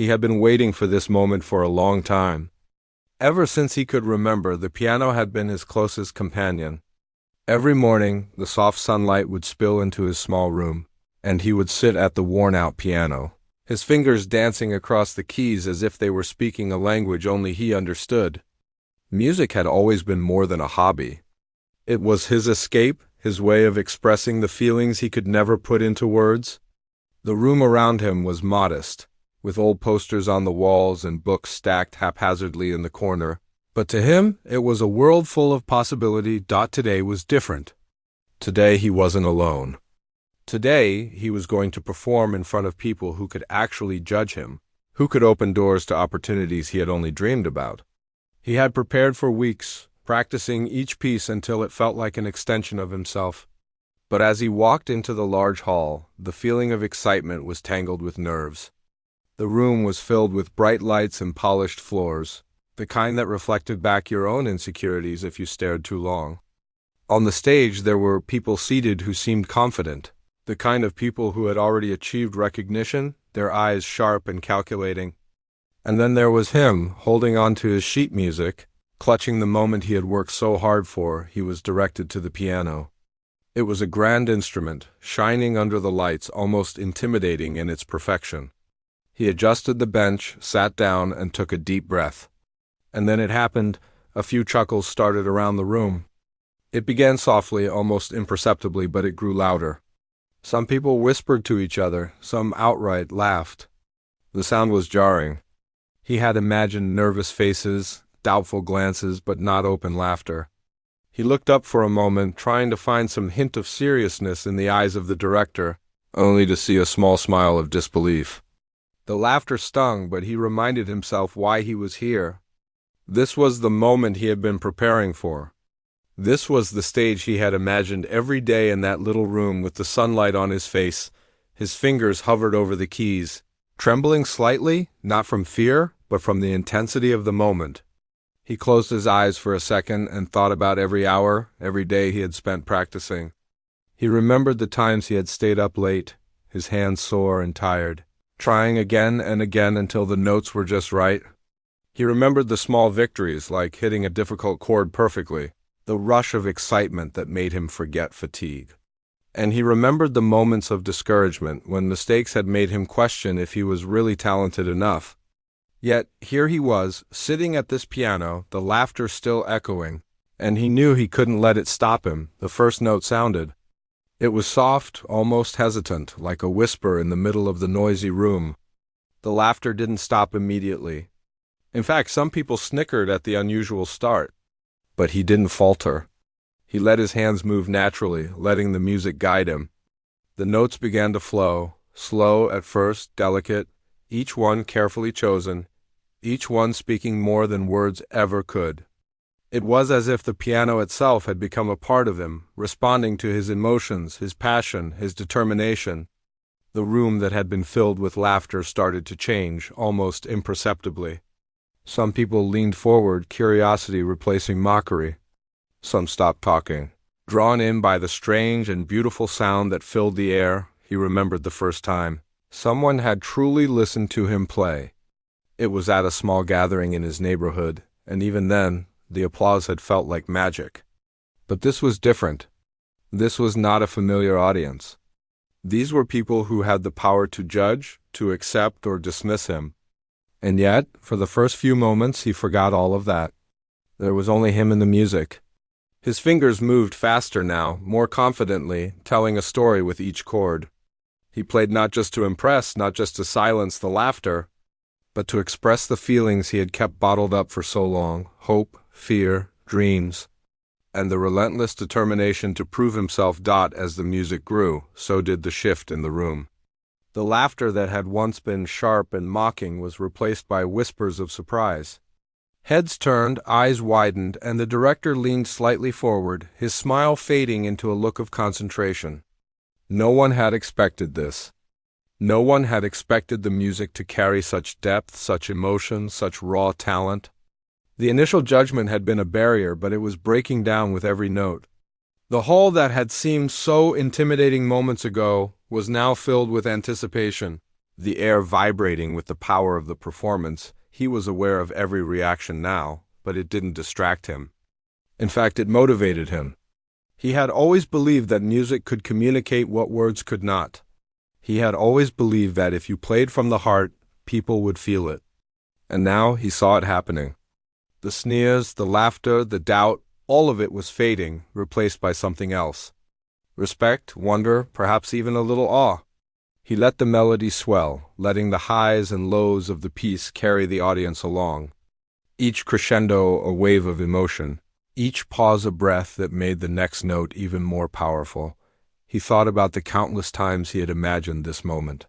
He had been waiting for this moment for a long time. Ever since he could remember, the piano had been his closest companion. Every morning, the soft sunlight would spill into his small room, and he would sit at the worn-out piano, his fingers dancing across the keys as if they were speaking a language only he understood. Music had always been more than a hobby. It was his escape, his way of expressing the feelings he could never put into words. The room around him was modest, with old posters on the walls and books stacked haphazardly in the corner. But to him, it was a world full of possibility. Today was different. Today he wasn't alone. Today he was going to perform in front of people who could actually judge him, who could open doors to opportunities he had only dreamed about. He had prepared for weeks, practicing each piece until it felt like an extension of himself. But as he walked into the large hall, the feeling of excitement was tangled with nerves. The room was filled with bright lights and polished floors, the kind that reflected back your own insecurities if you stared too long. On the stage there were people seated who seemed confident, the kind of people who had already achieved recognition, their eyes sharp and calculating. And then there was him, holding on to his sheet music, clutching the moment he had worked so hard for. He was directed to the piano. It was a grand instrument, shining under the lights, almost intimidating in its perfection. He adjusted the bench, sat down, and took a deep breath. And then it happened. A few chuckles started around the room. It began softly, almost imperceptibly, but it grew louder. Some people whispered to each other, some outright laughed. The sound was jarring. He had imagined nervous faces, doubtful glances, but not open laughter. He looked up for a moment, trying to find some hint of seriousness in the eyes of the director, only to see a small smile of disbelief. The laughter stung, but he reminded himself why he was here. This was the moment he had been preparing for. This was the stage he had imagined every day in that little room with the sunlight on his face. His fingers hovered over the keys, trembling slightly, not from fear, but from the intensity of the moment. He closed his eyes for a second and thought about every hour, every day he had spent practicing. He remembered the times he had stayed up late, his hands sore and tired, trying again and again until the notes were just right. He remembered the small victories, like hitting a difficult chord perfectly, the rush of excitement that made him forget fatigue. And he remembered the moments of discouragement when mistakes had made him question if he was really talented enough. Yet here he was, sitting at this piano, the laughter still echoing, and he knew he couldn't let it stop him. The first note sounded. It was soft, almost hesitant, like a whisper in the middle of the noisy room. The laughter didn't stop immediately. In fact, some people snickered at the unusual start. But he didn't falter. He let his hands move naturally, letting the music guide him. The notes began to flow, slow at first, delicate, each one carefully chosen, each one speaking more than words ever could. It was as if the piano itself had become a part of him, responding to his emotions, his passion, his determination. The room that had been filled with laughter started to change, almost imperceptibly. Some people leaned forward, curiosity replacing mockery. Some stopped talking. Drawn in by the strange and beautiful sound that filled the air, he remembered the first time someone had truly listened to him play. It was at a small gathering in his neighborhood, and even then, the applause had felt like magic. But this was different. This was not a familiar audience. These were people who had the power to judge, to accept or dismiss him. And yet, for the first few moments, he forgot all of that. There was only him and the music. His fingers moved faster now, more confidently, telling a story with each chord. He played not just to impress, not just to silence the laughter, but to express the feelings he had kept bottled up for so long: hope, fear, dreams, and the relentless determination to prove himself. As the music grew, so did the shift in the room. The laughter that had once been sharp and mocking was replaced by whispers of surprise. Heads turned, eyes widened, and the director leaned slightly forward, his smile fading into a look of concentration. No one had expected this. No one had expected the music to carry such depth, such emotion, such raw talent. The initial judgment had been a barrier, but it was breaking down with every note. The hall that had seemed so intimidating moments ago was now filled with anticipation. The air vibrating with the power of the performance. He was aware of every reaction now, but it didn't distract him. In fact, it motivated him. He had always believed that music could communicate what words could not. He had always believed that if you played from the heart, people would feel it. And now he saw it happening. The sneers, the laughter, the doubt, all of it was fading, replaced by something else. Respect, wonder, perhaps even a little awe. He let the melody swell, letting the highs and lows of the piece carry the audience along. Each crescendo a wave of emotion, each pause a breath that made the next note even more powerful. He thought about the countless times he had imagined this moment.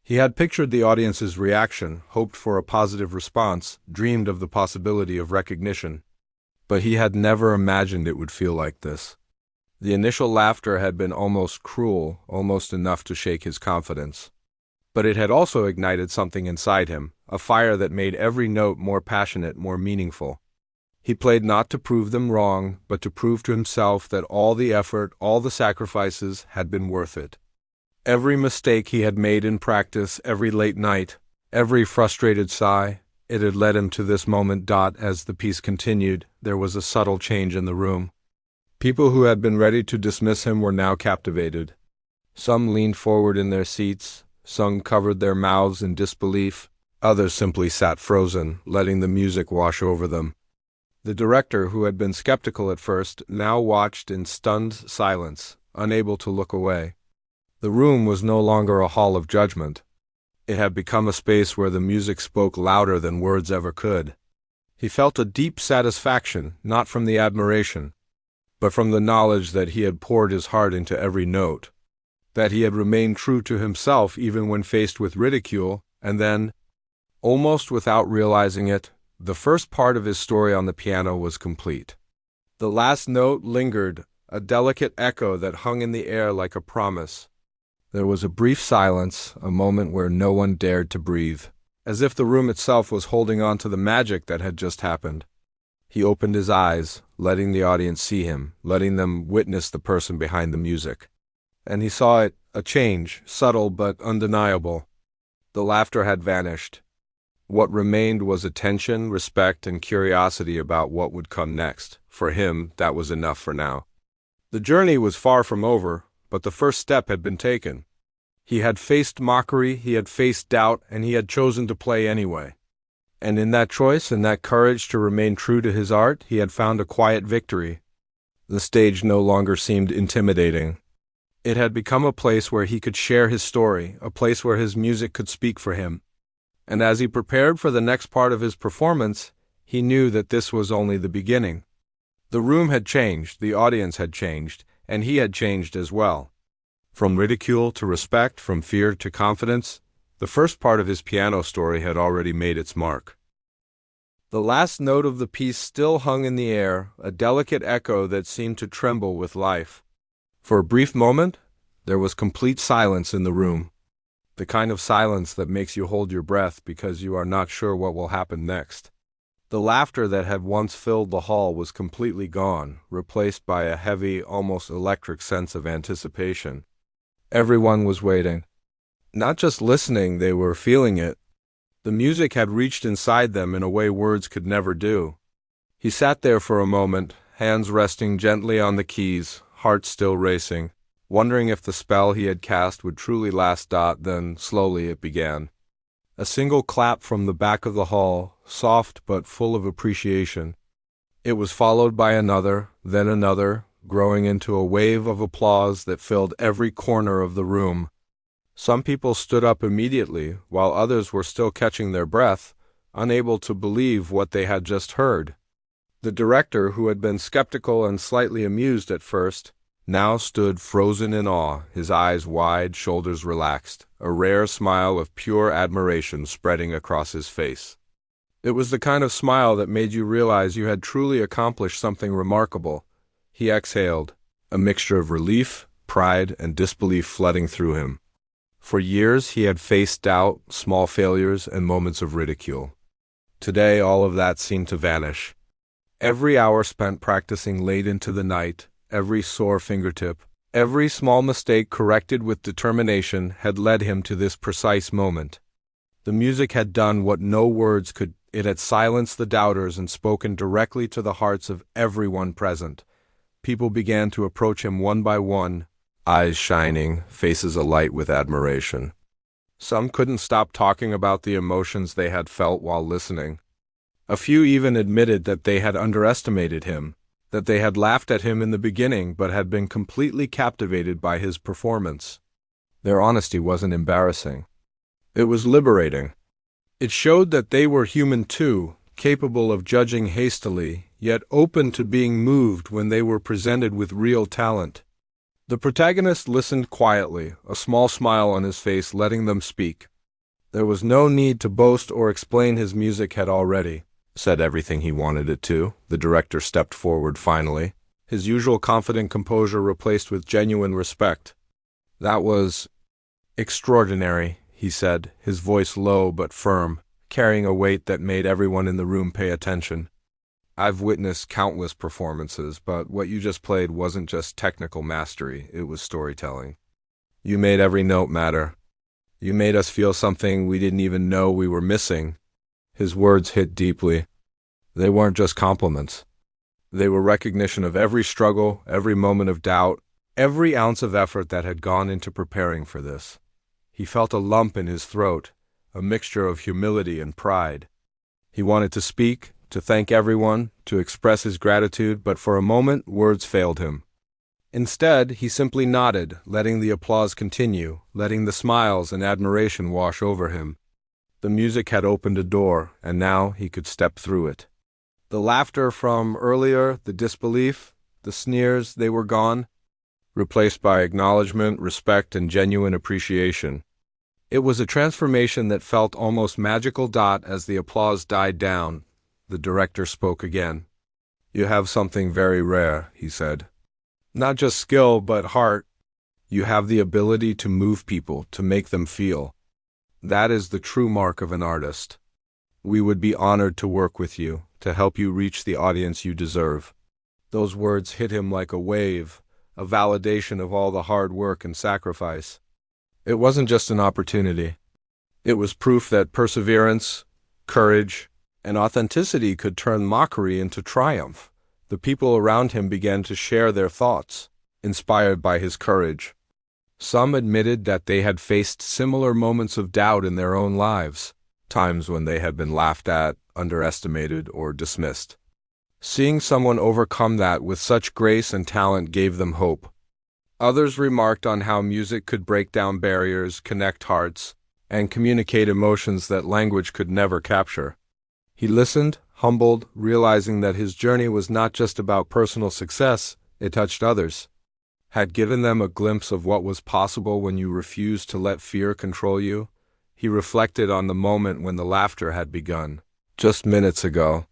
He had pictured the audience's reaction, hoped for a positive response, dreamed of the possibility of recognition. But he had never imagined it would feel like this. The initial laughter had been almost cruel, almost enough to shake his confidence. But it had also ignited something inside him, a fire that made every note more passionate, more meaningful. He played not to prove them wrong, but to prove to himself that all the effort, all the sacrifices had been worth it. Every mistake he had made in practice, every late night, every frustrated sigh, it had led him to this moment. As the piece continued, there was a subtle change in the room. People who had been ready to dismiss him were now captivated. Some leaned forward in their seats, some covered their mouths in disbelief, others simply sat frozen, letting the music wash over them. The director, who had been skeptical at first, now watched in stunned silence, unable to look away. The room was no longer a hall of judgment. It had become a space where the music spoke louder than words ever could. He felt a deep satisfaction, not from the admiration, but from the knowledge that he had poured his heart into every note, that he had remained true to himself even when faced with ridicule, and then, almost without realizing it, the first part of his story on the piano was complete. The last note lingered, a delicate echo that hung in the air like a promise. There was a brief silence, a moment where no one dared to breathe, as if the room itself was holding on to the magic that had just happened. He opened his eyes, letting the audience see him, letting them witness the person behind the music. And he saw it, a change, subtle but undeniable. The laughter had vanished. What remained was attention, respect, and curiosity about what would come next. For him, that was enough for now. The journey was far from over, but the first step had been taken. He had faced mockery, he had faced doubt, and he had chosen to play anyway. And in that choice, in that courage to remain true to his art, he had found a quiet victory. The stage no longer seemed intimidating. It had become a place where he could share his story, a place where his music could speak for him. And as he prepared for the next part of his performance, he knew that this was only the beginning. The room had changed, the audience had changed, and he had changed as well. From ridicule to respect, from fear to confidence, the first part of his piano story had already made its mark. The last note of the piece still hung in the air, a delicate echo that seemed to tremble with life. For a brief moment, there was complete silence in the room. The kind of silence that makes you hold your breath because you are not sure what will happen next. The laughter that had once filled the hall was completely gone, replaced by a heavy, almost electric sense of anticipation. Everyone was waiting. Not just listening, they were feeling it. The music had reached inside them in a way words could never do. He sat there for a moment, hands resting gently on the keys, heart still racing, wondering if the spell he had cast would truly last. Then, slowly, it began. A single clap from the back of the hall, soft but full of appreciation. It was followed by another, then another, growing into a wave of applause that filled every corner of the room. Some people stood up immediately, while others were still catching their breath, unable to believe what they had just heard. The director, who had been skeptical and slightly amused at first, now stood frozen in awe, his eyes wide, shoulders relaxed, a rare smile of pure admiration spreading across his face. It was the kind of smile that made you realize you had truly accomplished something remarkable. He exhaled, a mixture of relief, pride, and disbelief flooding through him. For years he had faced doubt, small failures, and moments of ridicule. Today all of that seemed to vanish. Every hour spent practicing late into the night, every sore fingertip, Every small mistake corrected with determination had led him to this precise moment. The music had done what no words could. It had silenced the doubters and spoken directly to the hearts of everyone present. People began to approach him one by one, eyes shining, faces alight with admiration. Some couldn't stop talking about the emotions they had felt while listening. A few even admitted that they had underestimated him, that they had laughed at him in the beginning but had been completely captivated by his performance. Their honesty wasn't embarrassing. It was liberating. It showed that they were human too, capable of judging hastily, yet open to being moved when they were presented with real talent. The protagonist listened quietly, a small smile on his face letting them speak. There was no need to boast or explain. His music had already said everything he wanted it to. The director stepped forward finally, his usual confident composure replaced with genuine respect. "That was extraordinary," he said, his voice low but firm, carrying a weight that made everyone in the room pay attention. "I've witnessed countless performances, but what you just played wasn't just technical mastery, it was storytelling. You made every note matter. You made us feel something we didn't even know we were missing." His words hit deeply. They weren't just compliments. They were recognition of every struggle, every moment of doubt, every ounce of effort that had gone into preparing for this. He felt a lump in his throat, a mixture of humility and pride. He wanted to speak, to thank everyone, to express his gratitude, but for a moment words failed him. Instead, he simply nodded, letting the applause continue, letting the smiles and admiration wash over him. The music had opened a door, and now he could step through it. The laughter from earlier, the disbelief, the sneers, they were gone, replaced by acknowledgement, respect, and genuine appreciation. It was a transformation that felt almost magical. As the applause died down, the director spoke again. "You have something very rare," he said. "Not just skill, but heart. You have the ability to move people, to make them feel. That is the true mark of an artist. We would be honored to work with you, to help you reach the audience you deserve." Those words hit him like a wave, a validation of all the hard work and sacrifice. It wasn't just an opportunity. It was proof that perseverance, courage, and authenticity could turn mockery into triumph. The people around him began to share their thoughts, inspired by his courage. Some admitted that they had faced similar moments of doubt in their own lives, times when they had been laughed at, underestimated, or dismissed. Seeing someone overcome that with such grace and talent gave them hope. Others remarked on how music could break down barriers, connect hearts, and communicate emotions that language could never capture. He listened, humbled, realizing that his journey was not just about personal success, it touched others, had given them a glimpse of what was possible when you refused to let fear control you. He reflected on the moment when the laughter had begun, just minutes ago.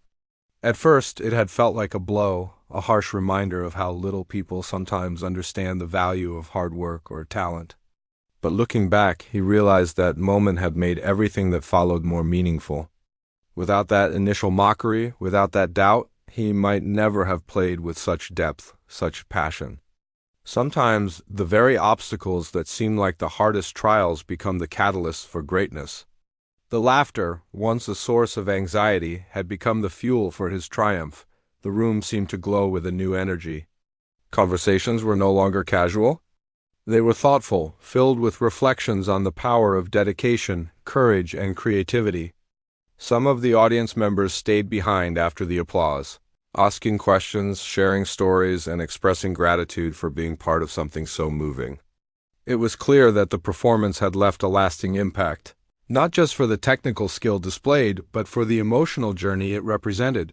At first, it had felt like a blow, a harsh reminder of how little people sometimes understand the value of hard work or talent. But looking back, he realized that moment had made everything that followed more meaningful. Without that initial mockery, without that doubt, he might never have played with such depth, such passion. Sometimes the very obstacles that seem like the hardest trials become the catalysts for greatness. The laughter, once a source of anxiety, had become the fuel for his triumph. The room seemed to glow with a new energy. Conversations were no longer casual. They were thoughtful, filled with reflections on the power of dedication, courage, and creativity. Some of the audience members stayed behind after the applause, asking questions, sharing stories, and expressing gratitude for being part of something so moving. It was clear that the performance had left a lasting impact, not just for the technical skill displayed, but for the emotional journey it represented.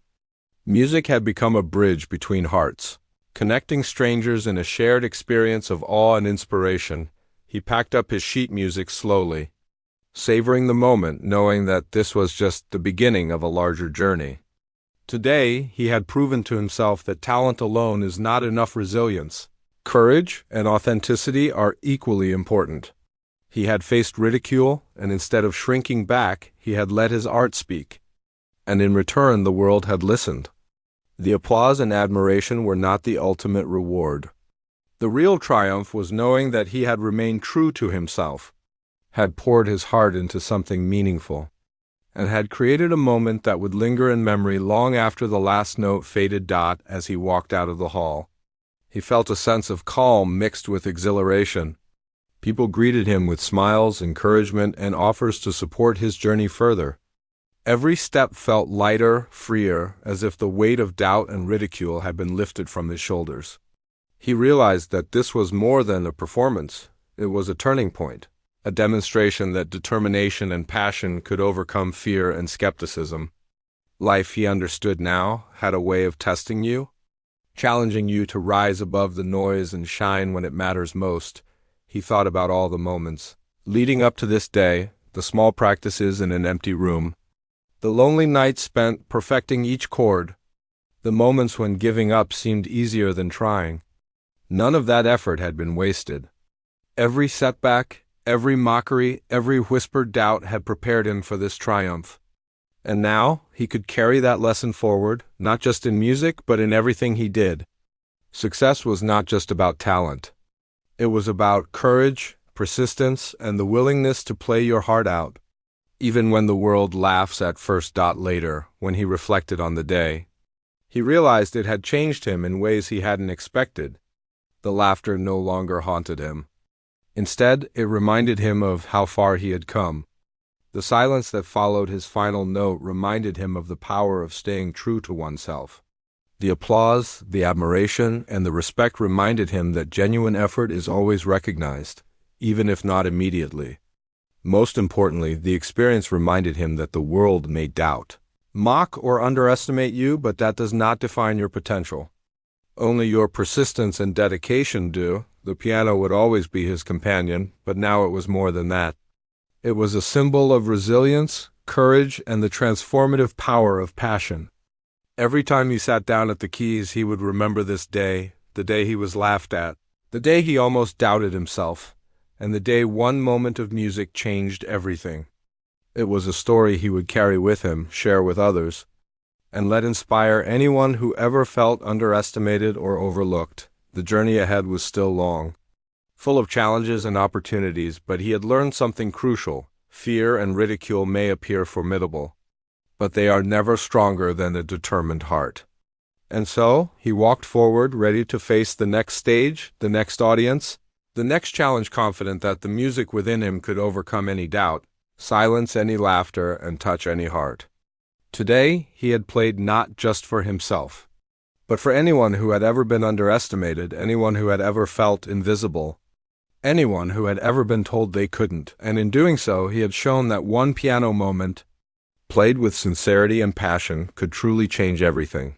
Music had become a bridge between hearts, connecting strangers in a shared experience of awe and inspiration. He packed up his sheet music slowly, savoring the moment, knowing that this was just the beginning of a larger journey. Today, he had proven to himself that talent alone is not enough. Resilience, courage, and authenticity are equally important. He had faced ridicule, and instead of shrinking back, he had let his art speak. And in return, the world had listened. The applause and admiration were not the ultimate reward. The real triumph was knowing that he had remained true to himself, had poured his heart into something meaningful, and had created a moment that would linger in memory long after the last note faded. As he walked out of the hall, he felt a sense of calm mixed with exhilaration. People greeted him with smiles, encouragement, and offers to support his journey further. Every step felt lighter, freer, as if the weight of doubt and ridicule had been lifted from his shoulders. He realized that this was more than a performance. It was a turning point, a demonstration that determination and passion could overcome fear and skepticism. Life, he understood now, had a way of testing you, challenging you to rise above the noise and shine when it matters most. He thought about all the moments leading up to this day, the small practices in an empty room, the lonely nights spent perfecting each chord, the moments when giving up seemed easier than trying. None of that effort had been wasted. Every setback, every mockery, every whispered doubt had prepared him for this triumph. And now he could carry that lesson forward, not just in music, but in everything he did. Success was not just about talent. It was about courage, persistence, and the willingness to play your heart out, even when the world laughs at first. Later, when he reflected on the day, he realized it had changed him in ways he hadn't expected. The laughter no longer haunted him. Instead, it reminded him of how far he had come. The silence that followed his final note reminded him of the power of staying true to oneself. The applause, the admiration, and the respect reminded him that genuine effort is always recognized, even if not immediately. Most importantly, the experience reminded him that the world may doubt, mock, or underestimate you, but that does not define your potential. Only your persistence and dedication do. The piano would always be his companion, but now it was more than that. It was a symbol of resilience, courage, and the transformative power of passion. Every time he sat down at the keys, he would remember this day, the day he was laughed at, the day he almost doubted himself, and the day one moment of music changed everything. It was a story he would carry with him, share with others, and let inspire anyone who ever felt underestimated or overlooked. The journey ahead was still long, full of challenges and opportunities, but he had learned something crucial. Fear and ridicule may appear formidable, but they are never stronger than a determined heart. And so, he walked forward, ready to face the next stage, the next audience, the next challenge, confident that the music within him could overcome any doubt, silence any laughter, and touch any heart. Today, he had played not just for himself, but for anyone who had ever been underestimated, anyone who had ever felt invisible, anyone who had ever been told they couldn't. And in doing so, he had shown that one piano moment, played with sincerity and passion, could truly change everything.